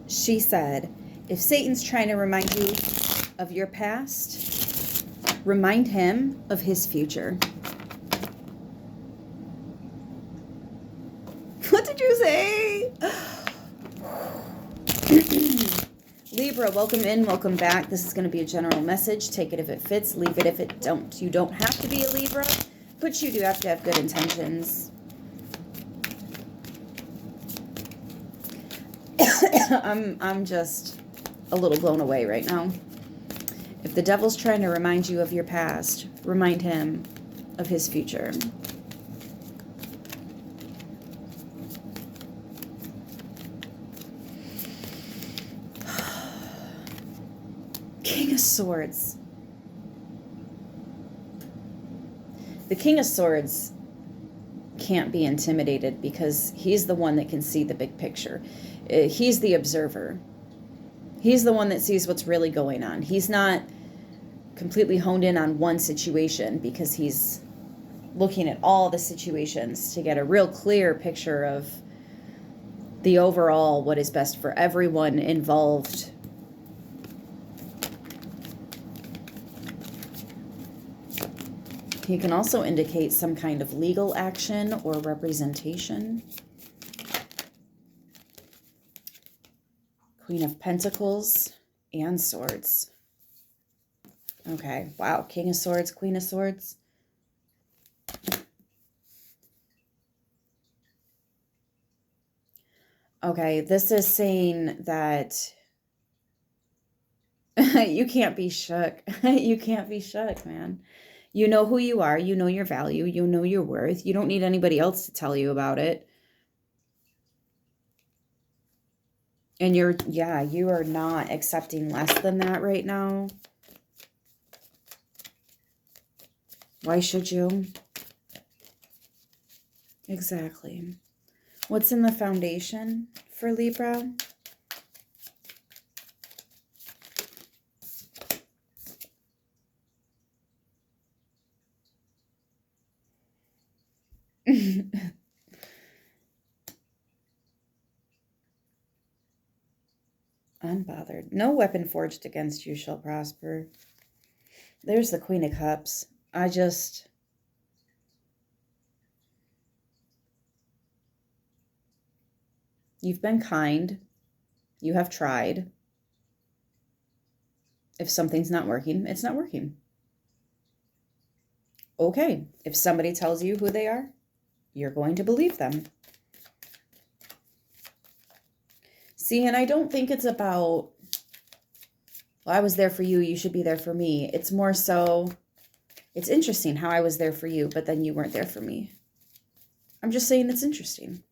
She said, if Satan's trying to remind you of your past, remind him of his future. What did you say? Libra, welcome in, welcome back. This is going to be a general message. Take it if it fits, leave it if it don't. You don't have to be a Libra, but you do have to have good intentions. I'm just a little blown away right now. If the devil's trying to remind you of your past, remind him of his future. King of Swords. The King of Swords can't be intimidated because he's the one that can see the big picture. He's the observer. He's the one that sees what's really going on. He's not completely honed in on one situation because he's looking at all the situations to get a real clear picture of the overall, what is best for everyone involved. He can also indicate some kind of legal action or representation. Queen of Pentacles and Swords. Okay, wow. King of Swords, Queen of Swords. Okay, this is saying that you can't be shook. You can't be shook, man. You know who you are. You know your value. You know your worth. You don't need anybody else to tell you about it. And you are not accepting less than that right now. Why should you? Exactly. What's in the foundation for Libra? Unbothered. No weapon forged against you shall prosper. There's the Queen of Cups. You've been kind. You have tried. If something's not working, it's not working. Okay. If somebody tells you who they are, you're going to believe them. See, and I don't think it's about, well, I was there for you, you should be there for me. It's more so, it's interesting how I was there for you, but then you weren't there for me. I'm just saying it's interesting.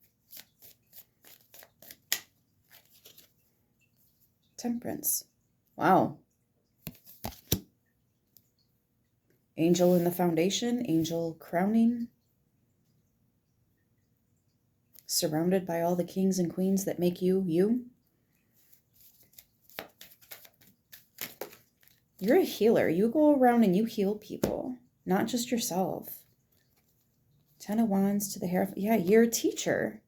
Temperance. Wow. Angel in the foundation, angel crowning. Surrounded by all the kings and queens that make you, you. You're a healer. You go around and you heal people, not just yourself. 10 of Wands to the hair. Yeah, you're a teacher.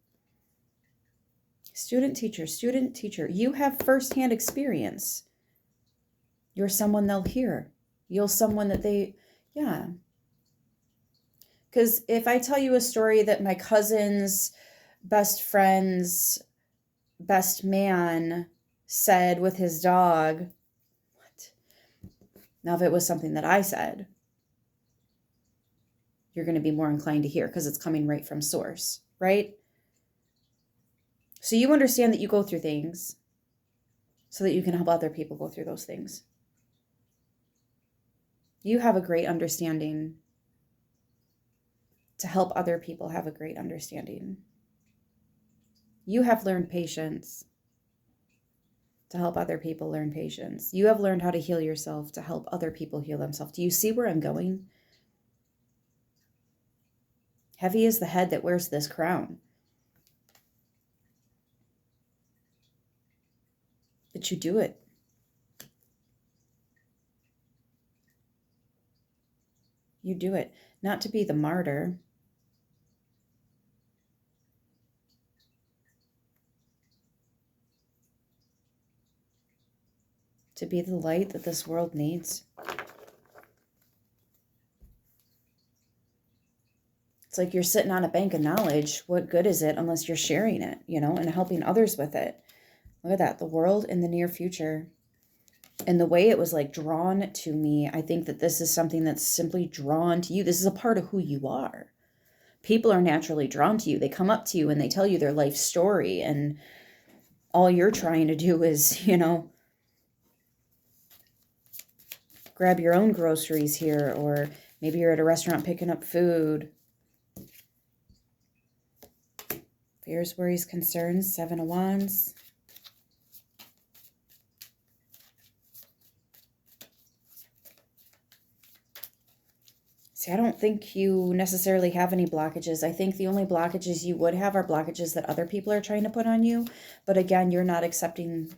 Student, teacher. You have firsthand experience. You're someone they'll hear. You're someone that they, yeah. Because if I tell you a story that my cousin's best friend's best man said with his dog, what? Now, if it was something that I said, you're going to be more inclined to hear because it's coming right from source, right? So you understand that you go through things so that you can help other people go through those things. You have a great understanding to help other people have a great understanding. You have learned patience to help other people learn patience. You have learned how to heal yourself to help other people heal themselves. Do you see where I'm going? Heavy is the head that wears this crown. But you do it. You do it. Not to be the martyr. to be the light that this world needs. It's like you're sitting on a bank of knowledge. What good is it unless you're sharing it, you know, and helping others with it? Look at that, the world in the near future. And the way it was like drawn to me, I think that this is something that's simply drawn to you. This is a part of who you are. People are naturally drawn to you. They come up to you and they tell you their life story. And all you're trying to do is, you know, grab your own groceries here. Or maybe you're at a restaurant picking up food. Fears, worries, concerns, 7 of Wands. See, I don't think you necessarily have any blockages. I think the only blockages you would have are blockages that other people are trying to put on you. But again, you're not accepting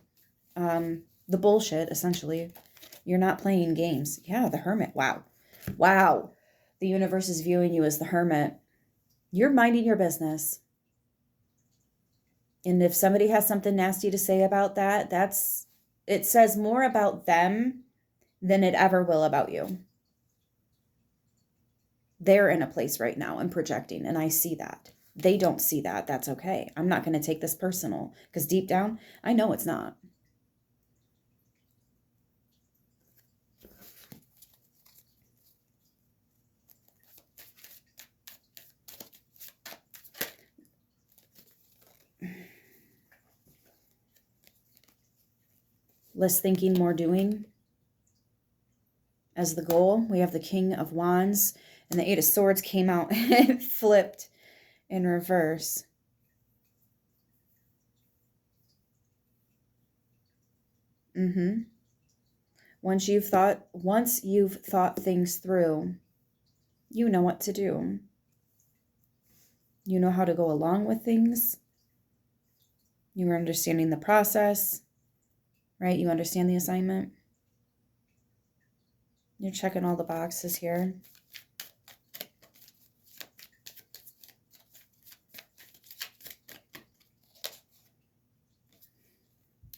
the bullshit, essentially. You're not playing games. Yeah, the Hermit. Wow. Wow. The universe is viewing you as the Hermit. You're minding your business. And if somebody has something nasty to say about that, it says more about them than it ever will about you. They're in a place right now and projecting, and I see that. They don't see that. That's okay. I'm not going to take this personal because deep down, I know it's not. Less thinking, more doing. As the goal, we have the King of Wands, and the 8 of Swords came out flipped in reverse. Once you've thought things through, you know what to do. You know how to go along with things. You're understanding the process, right? You understand the assignment. You're checking all the boxes here.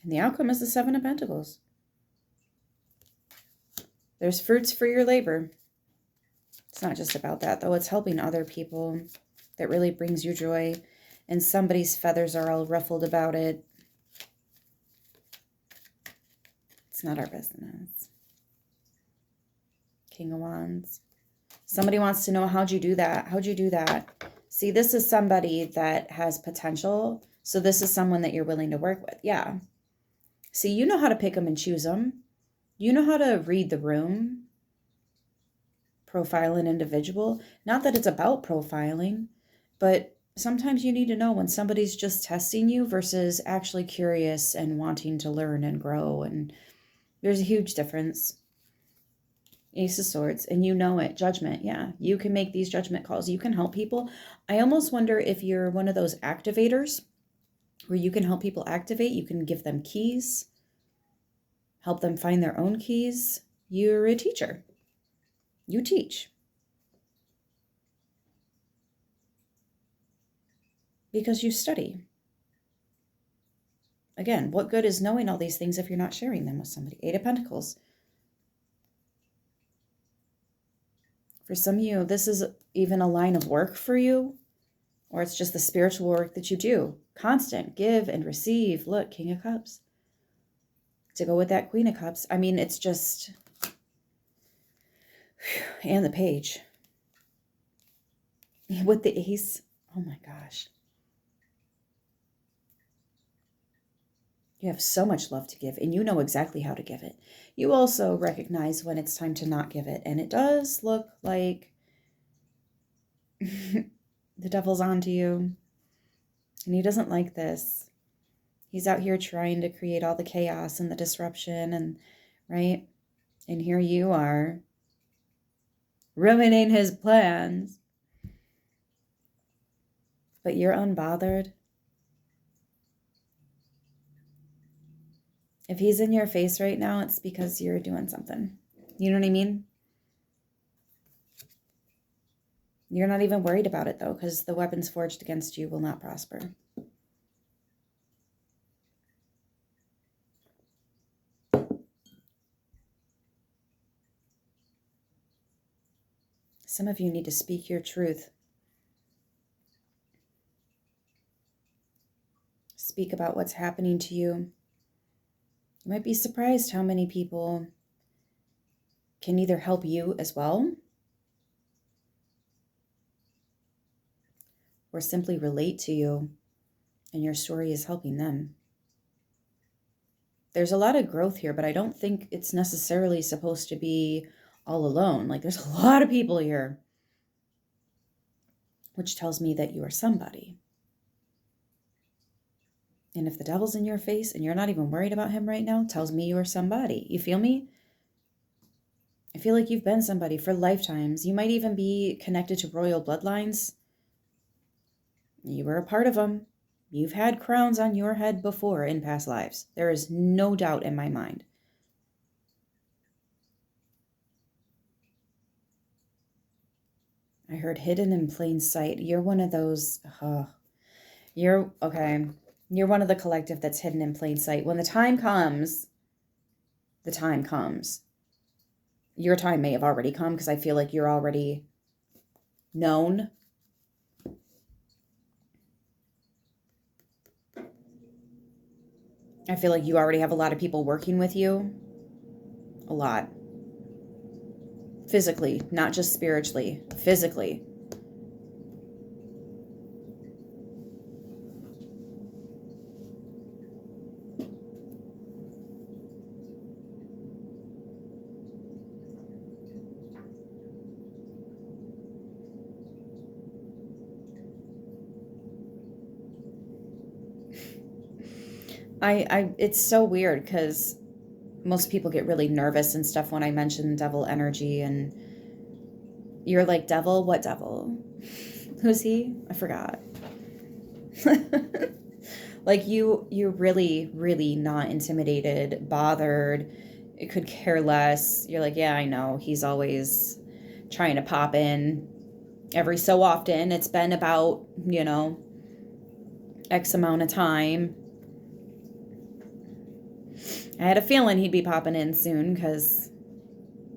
And the outcome is the 7 of Pentacles. There's fruits for your labor. It's not just about that, though. It's helping other people that really brings you joy. And somebody's feathers are all ruffled about it. It's not our business. King of Wands. Somebody wants to know, how'd you do that? How'd you do that? See, this is somebody that has potential. So this is someone that you're willing to work with. Yeah. See, you know how to pick them and choose them. You know how to read the room. Profile an individual. Not that it's about profiling, but sometimes you need to know when somebody's just testing you versus actually curious and wanting to learn and grow. And there's a huge difference. Ace of Swords, and you know it. Judgment, yeah. You can make these judgment calls. You can help people. I almost wonder if you're one of those activators where you can help people activate. You can give them keys, help them find their own keys. You're a teacher. You teach. Because you study. Again, what good is knowing all these things if you're not sharing them with somebody? 8 of Pentacles. For some of you, this is even a line of work for you, or it's just the spiritual work that you do. Constant, give and receive. Look, King of Cups. To go with that Queen of Cups. I mean, it's just... And the Page. With the Ace. Oh my gosh. You have so much love to give, and you know exactly how to give it. You also recognize when it's time to not give it, and it does look like the devil's onto you, and he doesn't like this. He's out here trying to create all the chaos and the disruption, and right? And here you are, ruining his plans. But you're unbothered. If he's in your face right now, it's because you're doing something. You know what I mean? You're not even worried about it, though, because the weapons forged against you will not prosper. Some of you need to speak your truth. Speak about what's happening to you. You might be surprised how many people can either help you as well or simply relate to you, and your story is helping them. There's a lot of growth here, but I don't think it's necessarily supposed to be all alone. Like, there's a lot of people here, which tells me that you are somebody. And if the devil's in your face and you're not even worried about him right now, tells me you are somebody. You feel me? I feel like you've been somebody for lifetimes. You might even be connected to royal bloodlines. You were a part of them. You've had crowns on your head before in past lives. There is no doubt in my mind. I heard hidden in plain sight. You're one of those. You're okay. You're one of the collective that's hidden in plain sight. When the time comes, the time comes. Your time may have already come because I feel like you're already known. I feel like you already have a lot of people working with you. A lot. Physically, not just spiritually. Physically. It's so weird because most people get really nervous and stuff when I mention devil energy, and you're like, devil? What devil? Who's he? I forgot. Like you're really, really not intimidated, bothered. It could care less. You're like, yeah, I know. He's always trying to pop in every so often. It's been about, X amount of time. I had a feeling he'd be popping in soon because,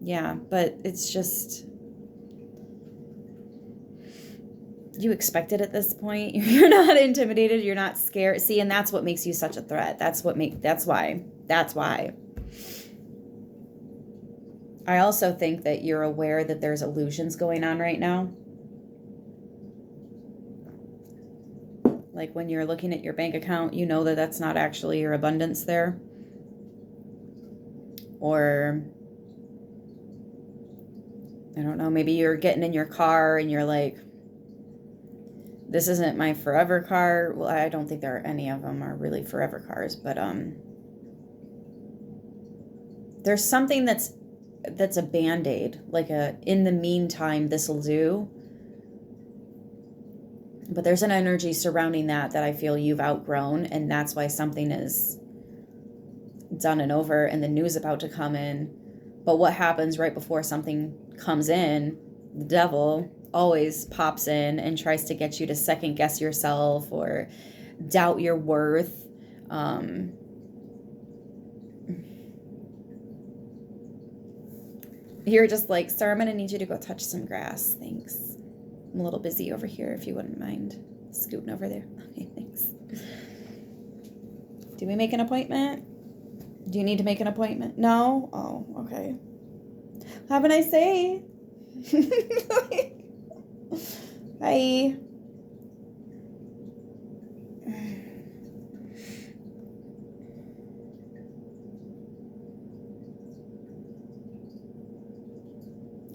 yeah, but it's just, you expect it at this point. You're not intimidated. You're not scared. See, and that's what makes you such a threat. That's why. I also think that you're aware that there's illusions going on right now. Like when you're looking at your bank account, you know that that's not actually your abundance there. Or, I don't know, maybe you're getting in your car and you're like, this isn't my forever car. Well, I don't think there are any of them are really forever cars, but there's something that's a band-aid, like in the meantime, this'll do. But there's an energy surrounding that I feel you've outgrown, and that's why something is done and over and the news about to come in. But what happens right before something comes in? The devil always pops in and tries to get you to second guess yourself or doubt your worth. You're just like, sir, I'm going to need you to go touch some grass. Thanks. I'm a little busy over here if you wouldn't mind scooting over there. Okay, thanks. Do we make an appointment? Do you need to make an appointment? No? Oh, okay. Have a nice day. Bye.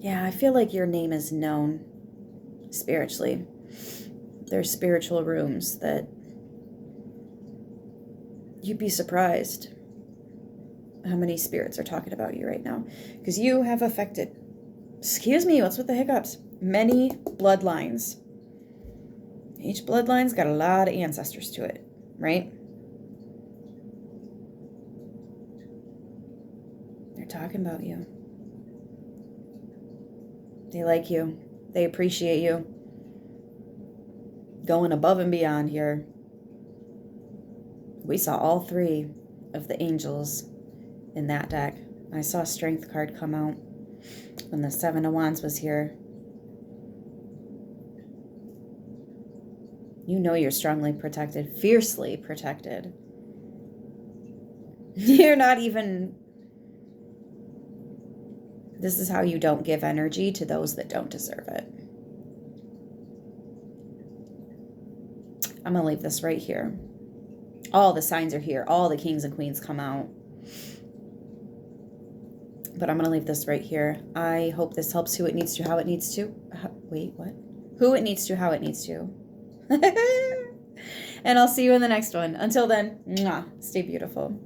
Yeah, I feel like your name is known spiritually. There's spiritual rooms that you'd be surprised how many spirits are talking about you right now. Because you have affected, excuse me, what's with the hiccups? Many bloodlines. Each bloodline's got a lot of ancestors to it, right? They're talking about you. They like you. They appreciate you. Going above and beyond here. We saw all three of the angels in that deck. I saw a strength card come out when the Seven of Wands was here. You know you're strongly protected, fiercely protected. You're not even... This is how you don't give energy to those that don't deserve it. I'm going to leave this right here. All the signs are here. All the kings and queens come out. But I'm going to leave this right here. I hope this helps who it needs to, how it needs to. Wait, what? Who it needs to, how it needs to. And I'll see you in the next one. Until then, mwah, stay beautiful.